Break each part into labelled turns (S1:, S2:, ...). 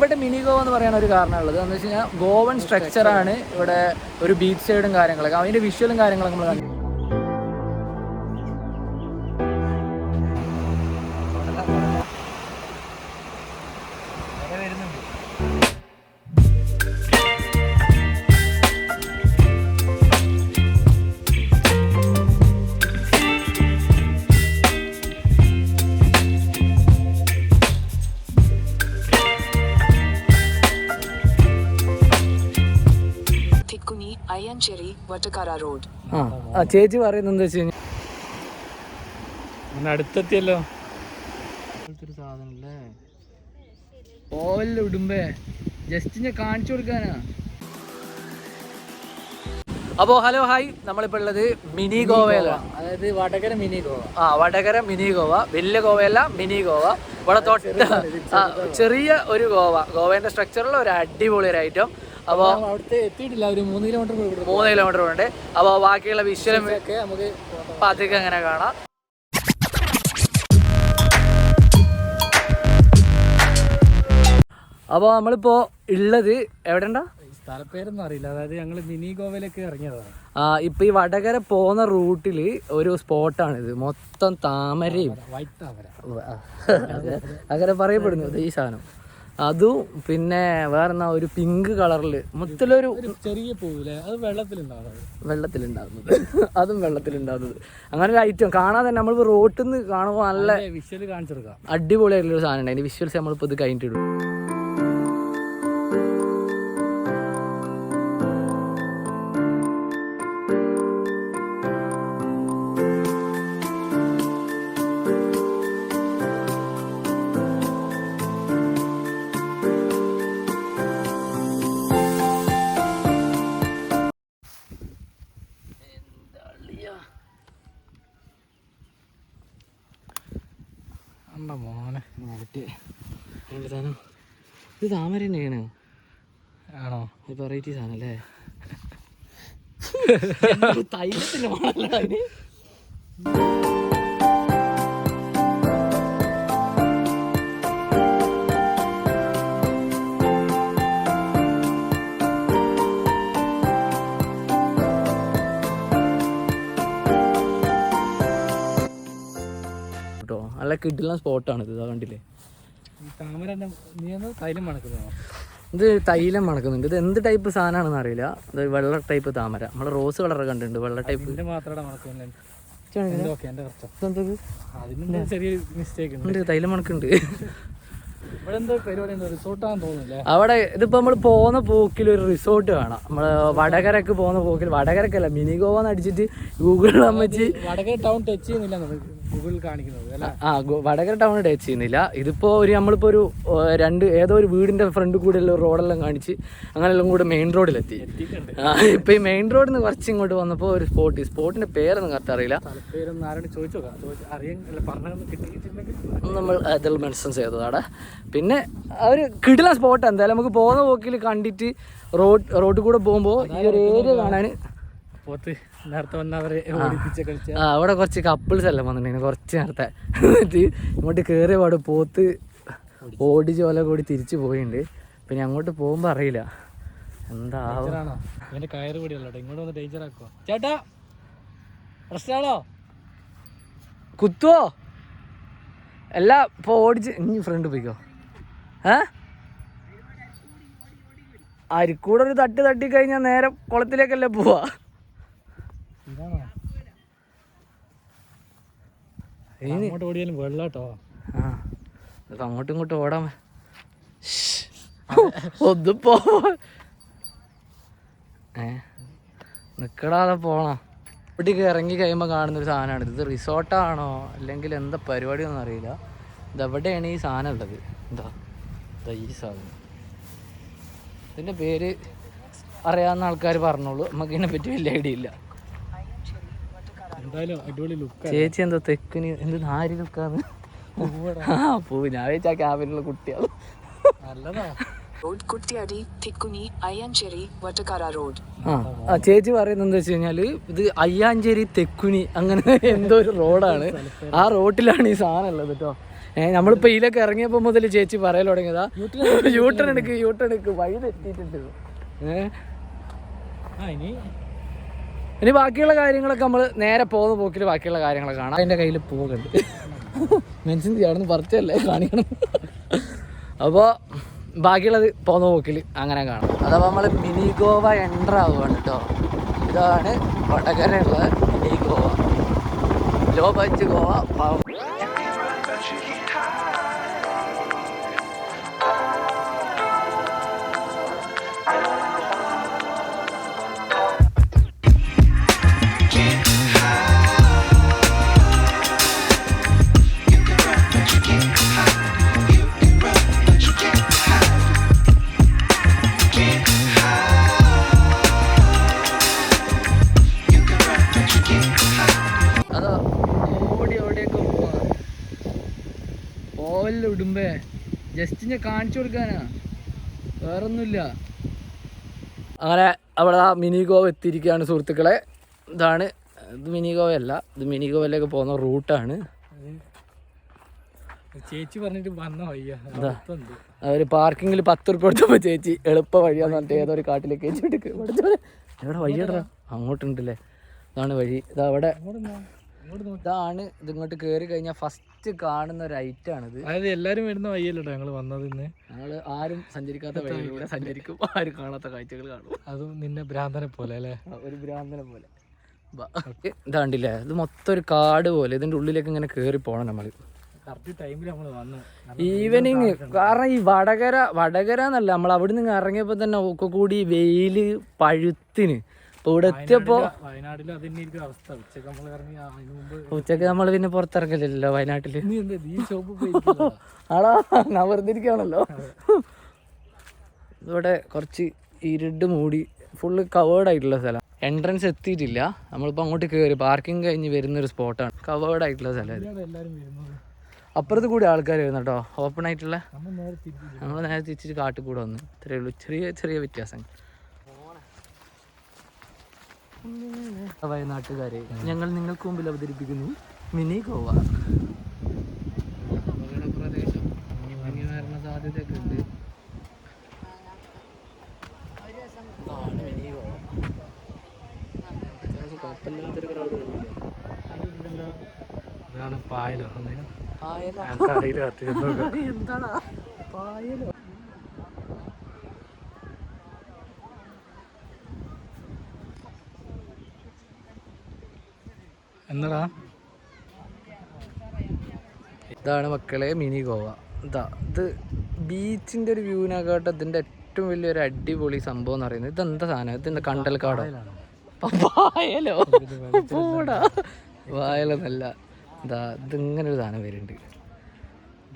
S1: ഇവിടെ മിനി ഗോവ എന്ന് പറയാൻ ഒരു കാരണമുള്ളത് എന്ന് വെച്ച് കഴിഞ്ഞാൽ ഗോവൻ സ്ട്രക്ചറാണ് ഇവിടെ ഒരു ബീച്ച് സൈഡും കാര്യങ്ങളൊക്കെ അതിൻ്റെ വിഷ്വലും കാര്യങ്ങളൊക്കെ നമ്മൾ കണ്ടു. ചേച്ചി പറയുന്നത് എന്താ വെച്ച് കഴിഞ്ഞാൽ അടുത്തെത്തിയല്ലോ ഒരു സാധനല്ലേ ഓവലിൽ ഇടുമ്പേ ജസ്റ്റ് ഞാൻ കാണിച്ചു കൊടുക്കാനാ. അപ്പോൾ ഹലോ ഹായ്, നമ്മളിപ്പോൾ ഉള്ളത് മിനി ഗോവയിലാണ്, അതായത് വടകര മിനി ഗോവ. വടകര മിനി ഗോവ, വലിയ ഗോവയല്ല, മിനി ഗോവ. ഇവിടെ തൊട്ട് ചെറിയ ഒരു ഗോവേന്റെ സ്ട്രക്ചറുള്ള ഒരു അടിപൊളി ഒരു ഐറ്റം. അപ്പോൾ അവിടുത്തെ എത്തിയിട്ടില്ല, ഒരു 3 കിലോമീറ്റർ ഉണ്ട്. അപ്പോൾ ബാക്കിയുള്ള വിഷ്വലും ഒക്കെ നമുക്ക് പതുക്കെ അങ്ങനെ കാണാം. അപ്പോൾ നമ്മളിപ്പോൾ ഉള്ളത് എവിടെയുണ്ടാ
S2: സ്ഥലപ്പേരൊന്നും അറിയില്ല, അതായത് ഞങ്ങൾ മിനി ഗോവയിലേക്ക് ഇറങ്ങിയതാണ്.
S1: ഇപ്പം ഈ വടകര പോകുന്ന റൂട്ടിൽ ഒരു സ്പോട്ടാണിത്, മൊത്തം താമരയും
S2: വൈറ്റ് താമര
S1: അങ്ങനെ പറയപ്പെടുന്നു ഈ സാധനം. അതും പിന്നെ വേറെന്നാ ഒരു പിങ്ക് കളറിൽ മൊത്തത്തിലൊരു
S2: ചെറിയ പൂവില്ലേ, അത്
S1: വെള്ളത്തിലുണ്ടാകുന്നത് അതും വെള്ളത്തിലുണ്ടാകുന്നത് അങ്ങനെ ഒരു ഐറ്റം കാണാതെ തന്നെ നമ്മൾ റോട്ടിൽ നിന്ന് കാണുമ്പോൾ നല്ല
S2: വിഷ്വൽ കാണിച്ചെടുക്കാം.
S1: അടിപൊളിയായിട്ടുള്ളൊരു സാധനം ഉണ്ട്. അതിൻ്റെ വിഷ്വൽസ് നമ്മളിപ്പോൾ ഇത് കഴിഞ്ഞിട്ടിടും.
S2: മോനെ
S1: ഇത് താമര തന്നെയാണ്.
S2: ആണോ?
S1: വെറൈറ്റി സാധനം അല്ലേ? തൈലത്തിന്റെ മോണല്ല അതിന്. നല്ല കിട്ടുന്ന സ്പോട്ടാണ് ഇത്, കണ്ടില്ലേ? ഇത് തൈലം മണക്കുന്നുണ്ട്. ഇത് എന്ത് ടൈപ്പ് സാധനമാണെന്ന് അറിയില്ല. ഇത് വെള്ള ടൈപ്പ് താമര. നമ്മൾ റോസ് കളർ കണ്ടിട്ടുണ്ട്, വെള്ള ടൈപ്പ്. തൈലം മണക്കുണ്ട് അവിടെ. ഇതിപ്പോ നമ്മൾ പോകുന്ന പോക്കിൽ ഒരു റിസോർട്ട് കാണാം. നമ്മള് വടകരക്ക് പോകുന്ന പോക്കിൽ, വടകരക്കല്ല മിനി ഗോവ എന്ന് അടിച്ചിട്ട് ഗൂഗിളിൽ അമ്മച്ച്
S2: വടകര ടൗൺ ടച്ച് ചെയ്യുന്നില്ല ഗൂഗിളിൽ കാണിക്കുന്നത്.
S1: വടകര ടൗൺ ടച്ച് ചെയ്യുന്നില്ല. ഇതിപ്പോ നമ്മളിപ്പോ ഒരു ഏതോ ഒരു വീടിന്റെ ഫ്രണ്ട് കൂടെ ഉള്ള റോഡെല്ലാം കാണിച്ച് അങ്ങനെല്ലാം കൂടെ മെയിൻ റോഡിലെത്തി. ഇപ്പൊ ഈ മെയിൻ റോഡിൽ നിന്ന് കുറച്ച് ഇങ്ങോട്ട് വന്നപ്പോ ഒരു സ്പോട്ടിന്റെ പേരൊന്നും കറക്റ്റ് അറിയില്ല. നമ്മൾ അതിൽ മെൻഷൻ ചെയ്തതാണ്. പിന്നെ ഒരു കിടില സ്പോട്ട്. എന്തായാലും നമുക്ക് പോകുന്ന പോക്കിൽ കണ്ടിട്ട് റോഡിൽ കൂടെ പോകുമ്പോൾ ഈ ഒരു ഏരിയ കാണാൻ അവിടെ കുറച്ച് കപ്പിൾസ് എല്ലാം വന്നിട്ടുണ്ടായിരുന്നു കുറച്ച് നേരത്തെ. എന്നിട്ട് ഇങ്ങോട്ട് കയറിയ പാട് പോത്ത് ഓടിച്ച് പോലെ കൂടി തിരിച്ചു പോയിട്ടുണ്ട്. പിന്നെ അങ്ങോട്ട് പോകുമ്പോൾ അറിയില്ല എന്താ
S2: ചേട്ടാ പ്രശ്നമാണോ
S1: കുത്തുവോ എല്ലാ ഇപ്പോൾ ഓടിച്ച് ഇനി ഫ്രണ്ട് പോയിക്കോ. അരിക്കൂടെ ഒരു തട്ടിക്കഴിഞ്ഞാൽ നേരെ കുളത്തിലേക്കല്ലേ പോവാ.
S2: ഓടിയാലും വെള്ളാട്ടോ.
S1: അങ്ങോട്ടും ഇങ്ങോട്ടും ഓടാൻ ഒന്നിപ്പോ നിക്കടാതെ പോണം. ഇവിടേക്ക് ഇറങ്ങി കഴിയുമ്പോൾ കാണുന്നൊരു സാധനമാണ് ഇത്. റിസോർട്ടാണോ അല്ലെങ്കിൽ എന്താ പരിപാടിയൊന്നും അറിയില്ല. ഇതെവിടെയാണ് ഈ സാധനം ഉള്ളത്? എന്താ ഈ സാധനം? ഇതിൻ്റെ പേര് അറിയാവുന്ന ആൾക്കാർ പറഞ്ഞോളൂ, നമുക്ക് ഇതിനെ പറ്റി വലിയ ഐഡിയ ഇല്ല. ചേച്ചി എന്താ തെക്കിന് എന്ത് നാരി ലുക്കാന്ന്? പൂ ഞാൻ വെച്ചാ ക്യാബിനുള്ള കുട്ടിയാണ്. ചേച്ചി പറയുന്നത് എന്താ വെച്ച് കഴിഞ്ഞാല് ഇത് അയ്യാഞ്ചേരി തെക്കുനി അങ്ങനെ എന്തോ ഒരു റോഡാണ്. ആ റോട്ടിലാണ് ഈ സാധനം ഉള്ളത് കേട്ടോ. നമ്മളിപ്പോൾ ഇതിലൊക്കെ ഇറങ്ങിയപ്പോൾ മുതൽ ചേച്ചി പറയൽ തുടങ്ങിയതാ യൂട്ടൺ എടുക്ക് വഴി തെറ്റിയിട്ടുണ്ട്. ഇനി ബാക്കിയുള്ള കാര്യങ്ങളൊക്കെ നമ്മൾ നേരെ പോകുന്ന പോക്കിൽ ബാക്കിയുള്ള കാര്യങ്ങളൊക്കെ കാണാം. അതിൻ്റെ കയ്യിൽ പോകുന്നുണ്ട് മെൻഷൻ ചെയ്യാണെന്ന് പറിച്ചല്ലേ കാണിക്കണം. അപ്പോൾ ബാക്കിയുള്ളത് പോകുന്ന പോക്കിൽ അങ്ങനെ കാണാം. അഥവാ നമ്മൾ മിനി ഗോവ എൻ്റർ ആവുകയാണ് കേട്ടോ. ഇതാണ് വടകരയുള്ള mini Goa, low budget Goa. ഇടുമ്പേ ജസ്റ്റ് ഞാൻ കാണിച്ചു കൊടുക്കാനാ, വേറൊന്നുമില്ല. അങ്ങനെ അവിടെ ആ മിനി ഗോവ എത്തിയിരിക്കുകയാണ് സുഹൃത്തുക്കളെ. ഇതാണ്, ഇത് മിനി ഗോവയല്ല, ഇത് മിനി ഗോവയിലേക്ക് പോകുന്ന റൂട്ടാണ്.
S2: ചേച്ചി പറഞ്ഞിട്ട് വന്ന വയ്യ.
S1: അവര് പാർക്കിങ്ങിൽ 10 രൂപ കൊടുത്തപ്പോ ചേച്ചി എളുപ്പ വഴിയാന്ന് പറഞ്ഞിട്ട് ഏതൊരു കാട്ടിലേക്ക് എവിടെ വഴിയടാ അങ്ങോട്ടുണ്ടല്ലേ. ഇതാണ് വഴി. ഇതവിടെ ഇതാണ്. ഇതിങ്ങോട്ട് കയറി കഴിഞ്ഞാൽ ഫസ്റ്റ് കാണുന്ന ഒരു ഐറ്റാണിത്.
S2: അതായത് എല്ലാരും വരുന്ന വഴിയല്ലോ ഞങ്ങൾ വന്നത്.
S1: ഞങ്ങള് ആരും സഞ്ചരിക്കാത്ത വഴിയിലൂടെ സഞ്ചരിക്കും, ആരും കാണാത്ത കാഴ്ചകൾ കാണും.
S2: അതും നിന്നെ ഭ്രാന്തനെ പോലെ അല്ലേ,
S1: ഒരു ഭ്രാന്തനെ പോലെ. ഇതാണ്ടില്ലേ, ഇത് മൊത്തം ഒരു കാട് പോലെ. ഇതിന്റെ ഉള്ളിലേക്ക് ഇങ്ങനെ കയറി പോണം നമ്മൾ. ഈവനിങ്. കാരണം ഈ വടകര എന്നല്ല, നമ്മൾ അവിടെ നിന്ന് ഇറങ്ങിയപ്പോ തന്നെ ഒക്കെ കൂടി വെയില് പഴുത്തിന്. ഇപ്പൊ ഇവിടെ എത്തിയപ്പോ ഉച്ചക്ക് നമ്മൾ പിന്നെ പുറത്തിറങ്ങലില്ലല്ലോ വയനാട്ടില്. ആളാ ഞാൻ വെറുതെ ഇരിക്കുകയാണല്ലോ. ഇവിടെ കുറച്ച് ഇരുട്ട് മൂടി ഫുള്ള് കവേർഡ് ആയിട്ടുള്ള സ്ഥലം. എൻട്രൻസ് എത്തിയിട്ടില്ല, നമ്മളിപ്പോൾ അങ്ങോട്ട് കയറി പാർക്കിംഗ് കഴിഞ്ഞ് വരുന്നൊരു സ്പോട്ടാണ്. കവേർഡ് ആയിട്ടുള്ള സ്ഥലം. അപ്പുറത്ത് കൂടി ആൾക്കാർ വരുന്നു കേട്ടോ, ഓപ്പൺ ആയിട്ടുള്ള. നമ്മൾ നേരെ തിരിച്ചിട്ട് കാട്ടിൽ കൂടെ വന്നു. ഇത്രയേ ഉള്ളൂ, ചെറിയ ചെറിയ വ്യത്യാസങ്ങൾ. വയനാട്ടുകാരെ, ഞങ്ങൾ നിങ്ങൾക്ക് മുമ്പിൽ അവതരിപ്പിക്കുന്നു മിനി ഗോവ. അപകട പ്രദേശം, മഞ്ഞ് വരണ സാധ്യതയൊക്കെ ഉണ്ട്. മിനി ഗോവ കുഴപ്പമില്ലാത്തൊരു ക്രൗഡ്
S2: ഇതാണ് പായലോ.
S1: എന്താണ് പായലോ?
S2: എന്നടാ
S1: ഇതാണ് മക്കളെ മിനി ഗോവ. ഇത് ബീച്ചിന്റെ ഒരു വ്യൂവിനെക്കാട്ട് ഇതിന്റെ ഏറ്റവും വലിയൊരു അടിപൊളി സംഭവം എന്ന് പറയുന്നത് ഇതെന്താ സാധനം? ഇതെന്താ കണ്ടൽക്കാടോ? വായലോ? പോടാ, വായലൊന്നല്ല. ഇതിങ്ങനെ ഒരു സാധനം വരുന്നുണ്ട്.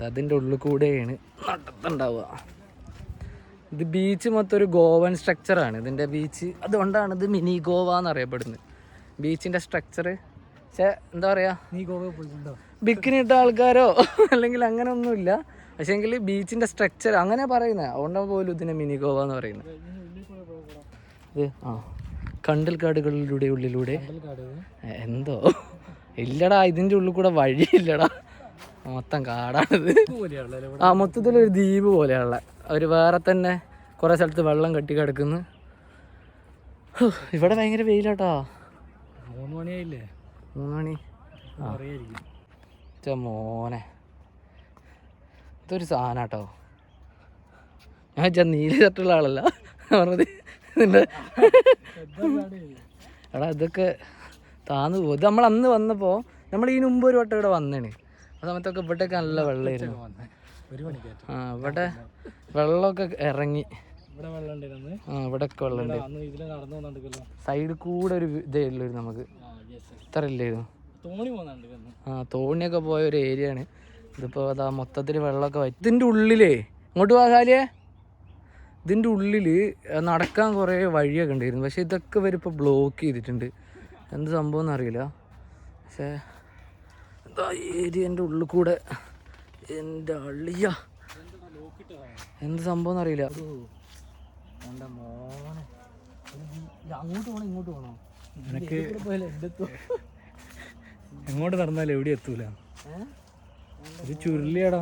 S1: അതിൻ്റെ ഉള്ളിൽ കൂടെയാണ് നടത്തുണ്ടാവുക. ഇത് ബീച്ച് മൊത്തം ഒരു ഗോവൻ സ്ട്രക്ചറാണ് ഇതിൻ്റെ ബീച്ച്. അതുകൊണ്ടാണ് ഇത് മിനി ഗോവ എന്നറിയപ്പെടുന്നത്. ബീച്ചിൻ്റെ സ്ട്രക്ചർ. പക്ഷേ എന്താ പറയുക,
S2: നീ ഗോവ പോയിട്ടുണ്ടോ?
S1: ബിക്കിനിട്ട ആൾക്കാരോ അല്ലെങ്കിൽ അങ്ങനെ ഒന്നുമില്ല. പക്ഷേ എങ്കിൽ ബീച്ചിൻ്റെ സ്ട്രക്ചർ അങ്ങനെ പറയുന്നത്. അതുകൊണ്ടാണ് പോലും ഇതിനെ മിനി ഗോവ എന്ന് പറയുന്നത്. ഇത് കണ്ടൽക്കാടുകളിലൂടെ ഉള്ളിലൂടെ എന്തോ ഇല്ലടാ, ഇതിൻ്റെ ഉള്ളിൽ കൂടെ വഴിയില്ലടാ, മൊത്തം കാടാണിത്. മൊത്തത്തിലൊരു ദ്വീപ് പോലെയുള്ള ഒരു വേറെ തന്നെ കുറേ സ്ഥലത്ത് വെള്ളം കെട്ടി കിടക്കുന്നു. ഇവിടെ ഭയങ്കര വെയിലാട്ടോ.
S2: 3 മണിയായില്ലേ?
S1: 3 മണി. മോനെ ഇതൊരു സാധനം കേട്ടോ. ഞാൻ നീല ഷർട്ടുള്ള ആളല്ല പറഞ്ഞത്. ഇതിൻ്റെ എടാ ഇതൊക്കെ താന്നു പോകും. ഇത് നമ്മൾ അന്ന് വന്നപ്പോൾ നമ്മൾ ഈ മുമ്പ് ഒരു വട്ടം ഇവിടെ വന്നേണ്. ആ സമയത്തൊക്കെ ഇവിടെയൊക്കെ നല്ല വെള്ളമായിരുന്നു. ഇവിടെ വെള്ളമൊക്കെ ഇറങ്ങി. ഇവിടെയൊക്കെ വെള്ളമുണ്ട്. സൈഡിൽ കൂടെ ഒരു ഇതേ ഉള്ളൂ നമുക്ക്. ഇത്ര ഇല്ലായിരുന്നു. തോണിയൊക്കെ പോയ ഒരു ഏരിയ ആണ്. ഇതിപ്പോൾ അതാ മൊത്തത്തിൽ വെള്ളമൊക്കെ വരും. ഇതിൻ്റെ ഉള്ളിലേ ഇങ്ങോട്ട് പോകാലേ, ഇതിൻ്റെ ഉള്ളിൽ നടക്കാൻ കുറേ വഴിയൊക്കെ ഉണ്ടായിരുന്നു. പക്ഷെ ഇതൊക്കെ വരിപ്പോൾ ബ്ലോക്ക് ചെയ്തിട്ടുണ്ട്. എന്ത് സംഭവം എന്നറിയില്ല. പക്ഷേ എന്താ ഏരിയൻ്റെ ഉള്ളിൽ കൂടെ എൻ്റെ അള്ളിയ എന്ത് സംഭവം എന്നറിയില്ല. എൻ്റെ മോനെ അങ്ങോട്ട് പോകണം ഇങ്ങോട്ട് പോകണോ?
S2: എങ്ങോട്ട് നടന്നാലും എവിടെ എത്തൂല. ഇത് ചുരുളിയാടാ.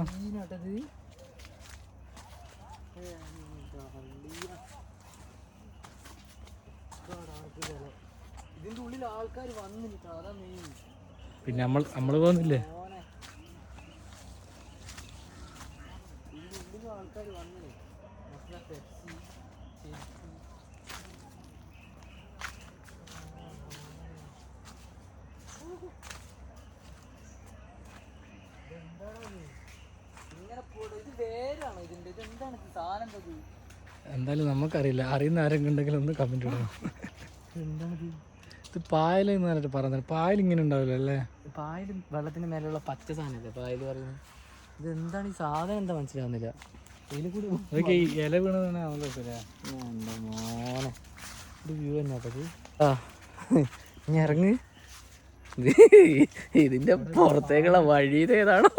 S1: ഇതിന്റെ ഉള്ളിൽ ആൾക്കാർ വന്നിട്ട് അതാ മെയിൻ.
S2: പിന്നെ നമ്മള് പോകുന്നില്ലേ?
S1: ഇതിന്റെ ഉള്ളിൽ ആൾക്കാർ വന്നേ
S2: എന്തായാലും നമുക്കറിയില്ല. അറിയുന്ന ആരെങ്കിലും ഉണ്ടെങ്കിൽ ഒന്ന് കമന്റ് ഇടണം.
S1: എന്താണിത്?
S2: ഇത് പായലെന്ന് പറഞ്ഞിട്ട് പറഞ്ഞത്. പായൽ ഇങ്ങനെ ഉണ്ടാവില്ല അല്ലേ?
S1: പായൽ വെള്ളത്തിന് മേലുള്ള പച്ച സാധനല്ലേ പായൽ പറയുന്നത്. ഇത് എന്താണ് ഈ സാധനം? എന്താ മനസ്സിലാവുന്നില്ല. ഇതിൽ കൂടി
S2: അതൊക്കെ ഈ ഇല വീണതാണ് ആണല്ലോ.
S1: എന്താ മോനെ ഒരു വ്യൂ തന്നെ അപ്പത്. ആ ഇനി ഇറങ്ങ്. ഇതിന്റെ പുറത്തേക്കുള്ള വഴി ഇതേതാണോ?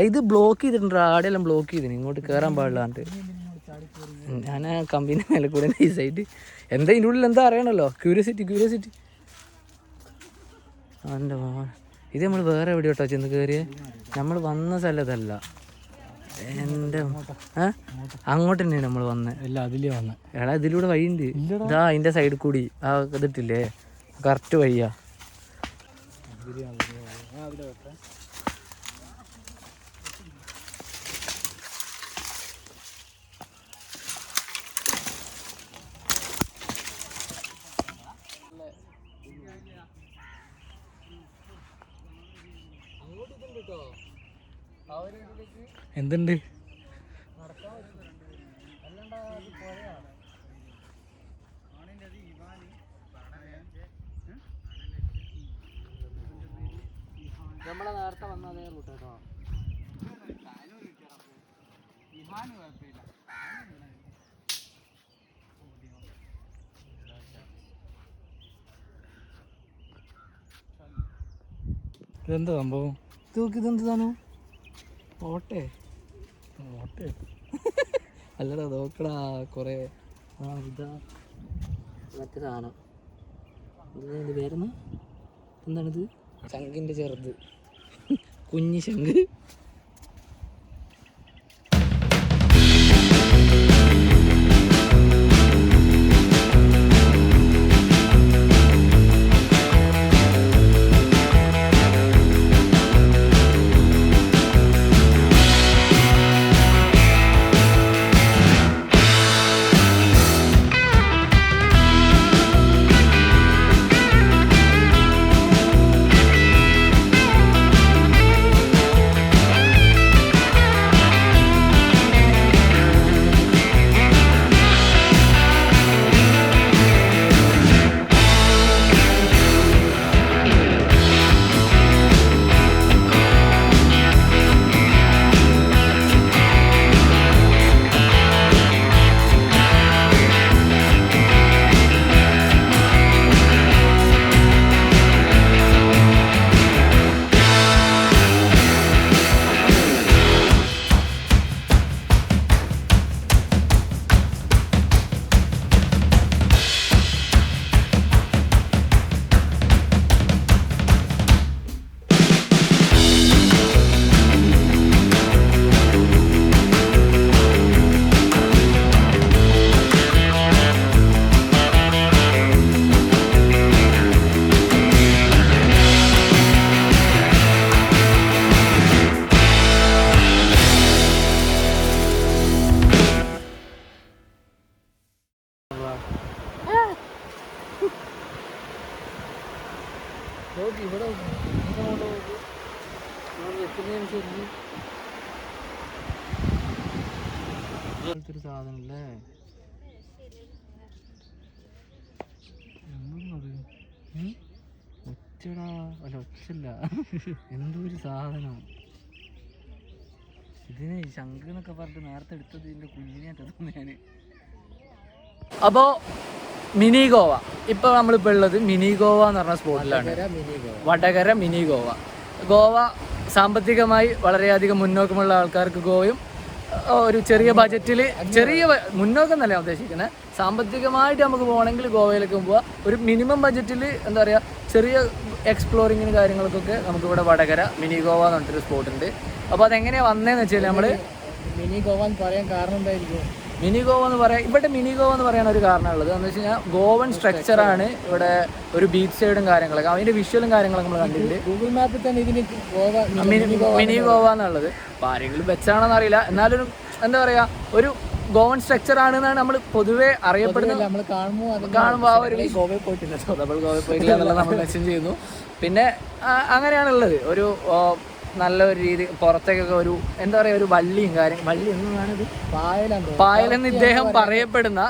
S1: ഇത് ബ്ലോക്ക് ചെയ്തിട്ടുണ്ട്. ആടെയെല്ലാം ബ്ലോക്ക് ചെയ്തിന്. ഇങ്ങോട്ട് കയറാൻ പാടില്ലാണ്ട്. ഞാൻ ആ കമ്പനി മേലെ കൂടെ നൈസായിട്ട് എന്താ ഇതിൻ്റെ ഉള്ളിൽ എന്താ അറിയണല്ലോ. ക്യൂരിയോസിറ്റി എൻ്റെ മോൻ. ഇത് നമ്മൾ വേറെ എവിടെയോട്ടോ ചെന്ന് കയറിയേ. നമ്മൾ വന്ന സ്ഥലത്തല്ല. എൻ്റെ അങ്ങോട്ട് തന്നെയാണ് നമ്മൾ വന്നത്.
S2: അല്ല അതിലേ വന്നത്.
S1: എടാ ഇതിലൂടെ വഴിയുണ്ട്. ഇതാ അതിൻ്റെ സൈഡിൽ കൂടി ആ ഇതിട്ടില്ലേ കറക്റ്റ് വഴിയാ.
S2: എന്തുണ്ട്?
S1: നമ്മളെ നേരത്തെ വന്ന അതേ റൂട്ട് കേട്ടോ.
S2: ഇതെന്താ സംഭവം?
S1: ഇതെന്ത് സാധനം? ഓട്ടെ അല്ലടാ നോക്കടാ കൊറേ. ആ ഇതാ മറ്റേ സാധനം. ഇത് പേരെന്നാ? എന്താണിത്? ശംഖിൻ്റെ ചെറുത് കുഞ്ഞി ശംഖ്. ഇവിടെ ഒരു സാധനല്ലേ. ഒച്ചടാ അല്ല ഒച്ചല്ല എന്തോ ഒരു സാധനം. ഇതിന് ശംഖ് എന്നൊക്കെ പറഞ്ഞിട്ട് നേരത്തെ എടുത്തത് ഇതിന്റെ കുഞ്ഞിനെയായിട്ട് തോന്നിയാണ്. അപ്പോൾ മിനി ഗോവ ഇപ്പൊ നമ്മളിപ്പോ ഉള്ളത് മിനി ഗോവ എന്ന് പറഞ്ഞ സ്പോട്ടിലാണ്. വടകര മിനി ഗോവ. ഗോവ സാമ്പത്തികമായി വളരെയധികം മുന്നോക്കമുള്ള ആൾക്കാർക്ക് ഗോവയും ഒരു ചെറിയ ബജറ്റിൽ, ചെറിയ മുന്നോക്കം എന്നല്ല ഉദ്ദേശിക്കുന്നത്, സാമ്പത്തികമായിട്ട് നമുക്ക് പോകണമെങ്കിൽ ഗോവയിലേക്ക് പോവുക. ഒരു മിനിമം ബജറ്റിൽ എന്താ പറയുക, ചെറിയ എക്സ്പ്ലോറിങ്ങിന് കാര്യങ്ങൾക്കൊക്കെ നമുക്കിവിടെ വടകര മിനി ഗോവ എന്ന് പറഞ്ഞിട്ടൊരു സ്പോട്ട് ഉണ്ട്. അപ്പോൾ അതെങ്ങനെയാണ് വന്നതെന്ന് വെച്ചാൽ നമ്മൾ
S2: മിനി ഗോവ എന്ന് പറയാൻ കാരണം എന്തായിരിക്കും?
S1: മിനി ഗോവ എന്ന് പറയാൻ ഇവിടെ മിനി ഗോവ എന്ന് പറയാൻ ഒരു കാരണമുള്ളത് എന്ന് വെച്ച് കഴിഞ്ഞാൽ ഗോവൻ സ്ട്രക്ചറാണ് ഇവിടെ ഒരു ബീച്ച് സൈഡും കാര്യങ്ങളൊക്കെ അതിൻ്റെ വിഷ്വലും കാര്യങ്ങളൊക്കെ നമ്മൾ കണ്ടിട്ടുണ്ട്.
S2: ഗൂഗിൾ മാപ്പിൽ തന്നെ ഇതിന്
S1: മിനി ഗോവ എന്നുള്ളത്. അപ്പോൾ ആരെങ്കിലും വെച്ചാണെന്ന് അറിയില്ല, എന്നാലൊരു എന്താ പറയുക ഒരു ഗോവൻ സ്ട്രക്ചർ ആണെന്നാണ് നമ്മൾ പൊതുവെ അറിയപ്പെടുന്നത്.
S2: നമ്മൾ
S1: കാണുമ്പോൾ ആ ഒരു
S2: ഗോവയിൽ പോയിട്ടില്ല,
S1: നമ്മൾ ഗോവയിൽ പോയിട്ടില്ല എന്നുള്ളത് നമ്മൾ മെൻഷൻ ചെയ്യുന്നു. പിന്നെ അങ്ങനെയാണുള്ളത് ഒരു നല്ലൊരു രീതി പുറത്തേക്കൊക്കെ ഒരു എന്താ പറയുക ഒരു വള്ളിയും വള്ളി എന്നാണിത് പായലെന്ന് ഇദ്ദേഹം പറയപ്പെടുന്ന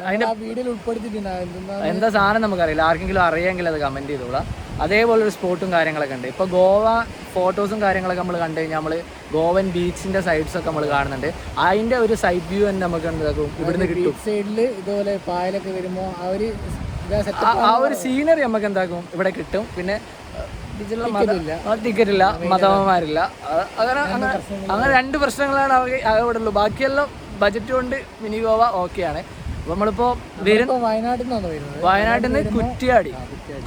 S1: അതിന്റെ
S2: വീഡിയോയിൽ ഉൾപ്പെടുത്തിയിട്ടുണ്ട്.
S1: എന്താ സാധനം നമുക്കറിയില്ല, ആർക്കെങ്കിലും അറിയാമെങ്കിൽ അത് കമന്റ് ചെയ്തോളാം. അതേപോലൊരു സ്പോട്ടും കാര്യങ്ങളൊക്കെ ഉണ്ട്. ഇപ്പോൾ ഗോവ ഫോട്ടോസും കാര്യങ്ങളൊക്കെ നമ്മൾ കണ്ടു കഴിഞ്ഞാൽ നമ്മൾ ഗോവൻ ബീച്ചിന്റെ സൈഡ്സൊക്കെ നമ്മൾ കാണുന്നുണ്ട്. അതിന്റെ ഒരു സൈഡ് വ്യൂ തന്നെ നമുക്ക് എന്താക്കും ഇവിടുന്ന് കിട്ടും.
S2: സൈഡിൽ ഇതുപോലെ പായലൊക്കെ വരുമ്പോൾ
S1: ആ ഒരു സീനറി നമുക്ക് എന്താക്കും ഇവിടെ കിട്ടും. പിന്നെ ടിക്കറ്റ് ഇല്ല, മതമാരില്ല, അങ്ങനെ 2 പ്രശ്നങ്ങളാണ് അവിടെ ഉള്ളൂ. ബാക്കിയെല്ലാം ബജറ്റ് കൊണ്ട് മിനി ഗോവ ഓക്കെയാണ്. അപ്പോൾ നമ്മളിപ്പോൾ വയനാട്ടിൽ നിന്ന്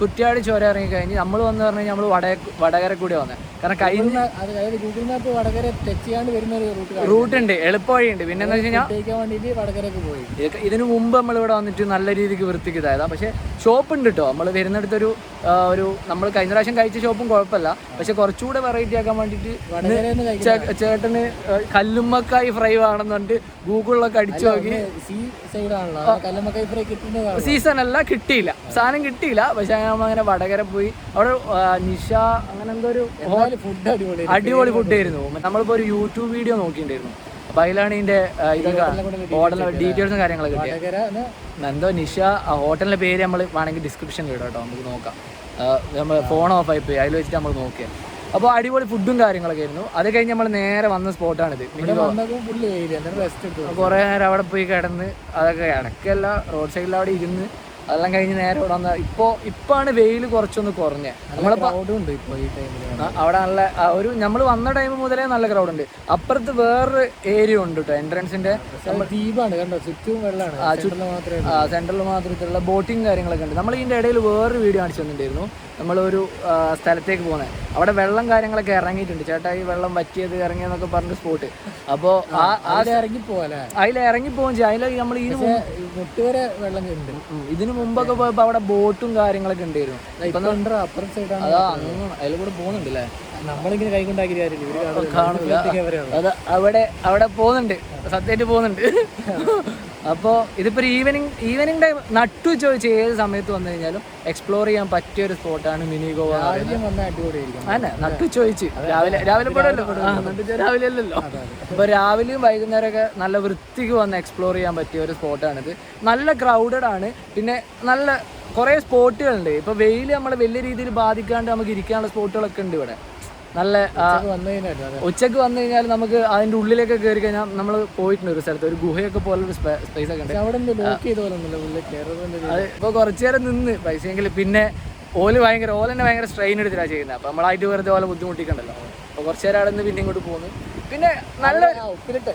S1: കുറ്റ്യാടി ചുരം ഇറങ്ങി കഴിഞ്ഞ് നമ്മൾ വന്ന് പറഞ്ഞു കഴിഞ്ഞാൽ നമ്മൾ വടകര കൂടി വന്നത്. കാരണം കഴിഞ്ഞ
S2: ഗൂഗിൾ മാപ്പ് വടകര ടച്ച് ചെയ്യാണ്ട് വരുന്ന ഒരു
S1: റൂട്ട് ഉണ്ട്, എളുപ്പ വഴിയുണ്ട്. പിന്നെ എന്താ വെച്ച്
S2: കഴിഞ്ഞാൽ വടകരക്ക് പോയി
S1: ഇതിനു മുമ്പ് നമ്മളിവിടെ വന്നിട്ട് നല്ല രീതിക്ക് വൃത്തിക്ക് ഇതായതാ. പക്ഷേ ഷോപ്പ് ഉണ്ട് കേട്ടോ, നമ്മൾ വരുന്നിടത്തൊരു നമ്മൾ കഴിഞ്ഞ പ്രാവശ്യം കഴിച്ച ഷോപ്പും കുഴപ്പമില്ല. പക്ഷെ കുറച്ചുകൂടെ വെറൈറ്റി ആക്കാൻ വേണ്ടിയിട്ട് ചേട്ടന് കല്ലുമ്മക്കായി ഫ്രൈ ആണെന്ന് പറഞ്ഞിട്ട് ഗൂഗിളിലൊക്കെ അടിച്ചു നോക്കി. സീസൺ അല്ല, കിട്ടിയില്ല, സാധനം കിട്ടിയില്ല. പക്ഷെ അങ്ങനെ വടകര പോയി അവിടെ നിഷ അങ്ങനെ എന്തോ ഒരു അടിപൊളി ഫുഡ് ആയിരുന്നു. നമ്മളിപ്പോൾ ഒരു യൂട്യൂബ് വീഡിയോ നോക്കിയിട്ടുണ്ടായിരുന്നു. അപ്പോൾ അതിലാണ് ഇതിന്റെ ഇതൊക്കെ ഹോട്ടലിലെ ഡീറ്റെയിൽസും കാര്യങ്ങളൊക്കെ കിട്ടിയത്. എന്തോ നിഷ ഹോട്ടലിന്റെ പേര് നമ്മൾ വേണമെങ്കിൽ ഡിസ്ക്രിപ്ഷനിൽ ഇടാം കേട്ടോ, നമുക്ക് നോക്കാം. നമ്മൾ ഫോൺ ഓഫ് ആയി പോയി, അതിൽ വെച്ചിട്ട് നമ്മൾ നോക്കിയത്. അപ്പോൾ അടിപൊളി ഫുഡും കാര്യങ്ങളൊക്കെ ആയിരുന്നു. അത് കഴിഞ്ഞ് നമ്മൾ നേരെ വന്ന സ്പോട്ടാണിത്. കുറേ നേരം അവിടെ പോയി കിടന്ന് അതൊക്കെ ഇടയ്ക്കല്ല റോഡ് സൈഡിൽ അവിടെ ഇരുന്ന് അതെല്ലാം കഴിഞ്ഞ് നേരെ ഇവിടെ വന്ന ഇപ്പാണ് വെയിൽ കുറച്ചൊന്ന് കുറഞ്ഞത്.
S2: നമ്മളിപ്പോൾ ഇപ്പോൾ ഈ ടൈമിൽ
S1: അവിടെ നല്ല ഒരു നമ്മൾ വന്ന ടൈം മുതലേ നല്ല ക്രൗഡ് ഉണ്ട്. അപ്പുറത്ത് വേറൊരു ഏരിയ ഉണ്ട് കേട്ടോ, എൻട്രൻസിന്റെ
S2: ദ്വീപാണ് കണ്ടോ, ചുറ്റും വെള്ളമാണ്.
S1: സെൻട്രൽ മാത്രത്തിലുള്ള ബോട്ടിങ് കാര്യങ്ങളൊക്കെ ഉണ്ട്. നമ്മൾ ഇതിന്റെ ഇടയിൽ വേറൊരു വീഡിയോ കാണിച്ചു തന്നിട്ടുണ്ടായിരുന്നു. നമ്മളൊരു സ്ഥലത്തേക്ക് പോകുന്നത്, അവിടെ വെള്ളം കാര്യങ്ങളൊക്കെ ഇറങ്ങിയിട്ടുണ്ട്. ചേട്ടാ ഈ വെള്ളം വറ്റിയത് ഇറങ്ങിയെന്നൊക്കെ പറഞ്ഞ സ്പോട്ട്. അപ്പോൾ അതിൽ ഇറങ്ങിപ്പോവും ചെയ്യും. അതിൽ നമ്മൾ
S2: മുട്ടുവരെ വെള്ളം ഉണ്ട്.
S1: ഇതിന് മുമ്പൊക്കെ പോയപ്പോൾ അവിടെ ബോട്ടും കാര്യങ്ങളൊക്കെ ഉണ്ടായിരുന്നു.
S2: അപ്പുറത്തെ സൈഡാണ്,
S1: അതാ അതിൽ കൂടെ പോകുന്നുണ്ട് അല്ലേ.
S2: നമ്മളിങ്ങനെ കൈകൊണ്ടാക്കി
S1: കാണില്ല, അവിടെ പോകുന്നുണ്ട്, സത്യമായിട്ട് പോകുന്നുണ്ട്. അപ്പോൾ ഇതിപ്പോൾ ഈവനിങ് ടൈം നട്ടു ചോദിച്ച് ഏത് സമയത്ത് വന്നു കഴിഞ്ഞാലും എക്സ്പ്ലോർ ചെയ്യാൻ പറ്റിയ ഒരു സ്പോട്ടാണ് മിനി ഗോവ. അതെ, നട്ടു ചോദിച്ച് രാവിലെ പോടല്ലോ, രാവിലെ അല്ലല്ലോ. അപ്പോൾ രാവിലെയും വൈകുന്നേരമൊക്കെ നല്ല വൃത്തിക്ക് വന്ന് എക്സ്പ്ലോർ ചെയ്യാൻ പറ്റിയ ഒരു സ്പോട്ടാണിത്. നല്ല ക്രൗഡഡ് ആണ്. പിന്നെ നല്ല കുറേ സ്പോട്ടുകളുണ്ട്. ഇപ്പോൾ വെയിൽ നമ്മളെ വലിയ രീതിയിൽ ബാധിക്കാണ്ട് നമുക്ക് ഇരിക്കാനുള്ള സ്പോട്ടുകളൊക്കെ ഉണ്ട് ഇവിടെ. നല്ല ഉച്ചക്ക് വന്നു കഴിഞ്ഞാൽ നമുക്ക് അതിന്റെ ഉള്ളിലേക്ക് കയറി കഴിഞ്ഞാൽ നമ്മൾ പോയിട്ടുണ്ട് ഒരു സ്ഥലത്ത്, ഒരു ഗുഹയൊക്കെ പോലൊരു സ്പേസ് ഒക്കെ ഉണ്ട്. അത് ഇപ്പോൾ കുറച്ചു നേരം നിന്ന് പൈസയെങ്കിൽ പിന്നെ ഓല് തന്നെ ഭയങ്കര സ്ട്രെയിൻ എടുത്തിട്ടാണ് ചെയ്യുന്നത്. അപ്പോൾ നമ്മളായിട്ട് വെറുതെ ഓല ബുദ്ധിമുട്ടിക്കണ്ടല്ലോ. അപ്പോൾ കുറച്ചു നേരം അവിടെ നിന്ന് പിന്നെ ഇങ്ങോട്ട് പോകുന്നു. പിന്നെ നല്ല ഉപ്പിലിട്ട്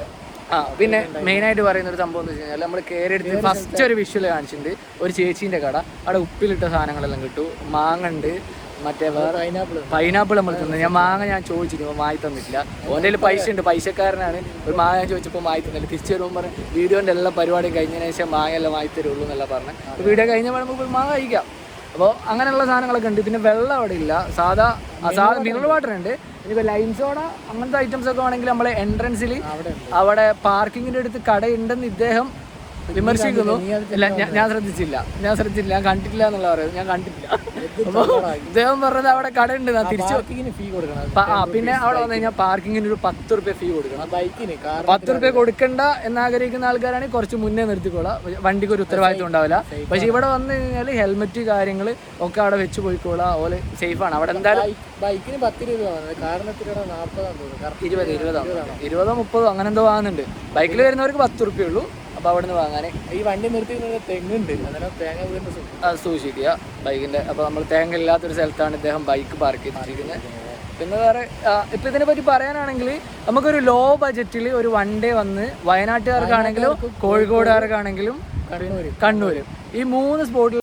S1: പിന്നെ മെയിനായിട്ട് പറയുന്ന ഒരു സംഭവം എന്ന് വെച്ച് കഴിഞ്ഞാൽ നമ്മൾ കയറിയെടുത്ത് ഫസ്റ്റ് ഒരു വിഷ്വൽ കാണിച്ചിട്ടുണ്ട്. ഒരു ചേച്ചീൻ്റെ കട, അവിടെ ഉപ്പിലിട്ട സാധനങ്ങളെല്ലാം കിട്ടും. മാങ്ങ ഉണ്ട്, മറ്റേ വേറെ പൈനാപ്പിൾ നമ്മൾ തിന്നു. ഞാൻ ചോദിച്ചിരുന്നു, വാങ്ങി തന്നിട്ടില്ല. ഓൻ്റെ കയ്യിൽ പൈസ ഉണ്ട്, പൈസക്കാരനാണ്. ഒരു മാങ്ങ ഞാൻ ചോദിച്ചപ്പോൾ വാങ്ങി തന്നില്ല. തിരിച്ചു വരുമ്പോൾ പറഞ്ഞു വീഡിയോൻ്റെ എല്ലാ പരിപാടിയും കഴിഞ്ഞതിന് ശേഷം മാങ്ങയെല്ലാം വാങ്ങി തരുള്ളൂ എന്നല്ല പറഞ്ഞത്. വീഡിയോ കഴിഞ്ഞാൽ നമുക്ക് മാങ്ങ കഴിക്കാം. അപ്പോൾ അങ്ങനെയുള്ള സാധനങ്ങളൊക്കെ ഉണ്ട്. പിന്നെ വെള്ളം അവിടെ ഇല്ല, സാധാ മിനറൽ വാട്ടർ ഉണ്ട്. ഇനിയിപ്പോൾ ലൈം സോഡ അങ്ങനത്തെ ഐറ്റംസ് ഒക്കെ ആണെങ്കിൽ നമ്മളെ എൻട്രൻസിൽ അവിടെ പാർക്കിങ്ങിൻ്റെ അടുത്ത് കടയുണ്ടെന്ന് ഇദ്ദേഹം വിമർശിക്കുന്നു. ഇല്ല, ഞാൻ ശ്രദ്ധിച്ചില്ല, ഞാൻ കണ്ടിട്ടില്ല എന്നുള്ള പറയുന്നത്. ഞാൻ കണ്ടിട്ടില്ല. അപ്പോൾ ഇദ്ദേഹം പറഞ്ഞത് അവിടെ കടയുണ്ട്, തിരിച്ചു
S2: ഫീ കൊടുക്കണം.
S1: പിന്നെ അവിടെ വന്നു കഴിഞ്ഞാൽ പാർക്കിങ്ങിന് ഒരു 10 രൂപ ഫീ കൊടുക്കണം.
S2: ബൈക്കിന്
S1: 10 രൂപ കൊടുക്കണ്ട എന്നാഗ്രഹിക്കുന്ന ആൾക്കാരാണെങ്കിൽ കുറച്ച് മുന്നേ നിർത്തിക്കോളാം, വണ്ടിക്ക് ഒരു ഉത്തരവാദിത്വം ഉണ്ടാവില്ല. പക്ഷെ ഇവിടെ വന്നു കഴിഞ്ഞാൽ ഹെൽമെറ്റ് കാര്യങ്ങൾ ഒക്കെ അവിടെ വെച്ച് പോയിക്കോളാം, ഓല് സേഫാണ്. അവിടെ എന്തായാലും
S2: ബൈക്കിന് 10 രൂപ, കാറിന്
S1: 20-30 അങ്ങനെ എന്തോ വാങ്ങുന്നുണ്ട്. ബൈക്കിൽ വരുന്നവർക്ക് 10 രൂപയേ ഉള്ളൂ. അപ്പോൾ അവിടെ നിന്ന് വാങ്ങാൻ
S2: ഈ വണ്ടി നിർത്തി തെങ്ങുണ്ട്, അന്നേരം തേങ്ങ
S1: സൂക്ഷിക്കുക ബൈക്കിൻ്റെ. അപ്പോൾ നമ്മൾ തേങ്ങ ഇല്ലാത്തൊരു സ്ഥലത്താണ് ഇദ്ദേഹം ബൈക്ക് പാർക്ക് ചെയ്തിരിക്കുന്നത്. പിന്നെ വേറെ ഇപ്പം ഇതിനെ പറ്റി പറയാനാണെങ്കിൽ നമുക്കൊരു ലോ ബജറ്റിൽ ഒരു 1 ഡേ വന്ന് വയനാട്ടുകാർക്കാണെങ്കിലും കോഴിക്കോടുകാർക്കാണെങ്കിലും കണ്ണൂരും ഈ 3 സ്പോട്ടിൽ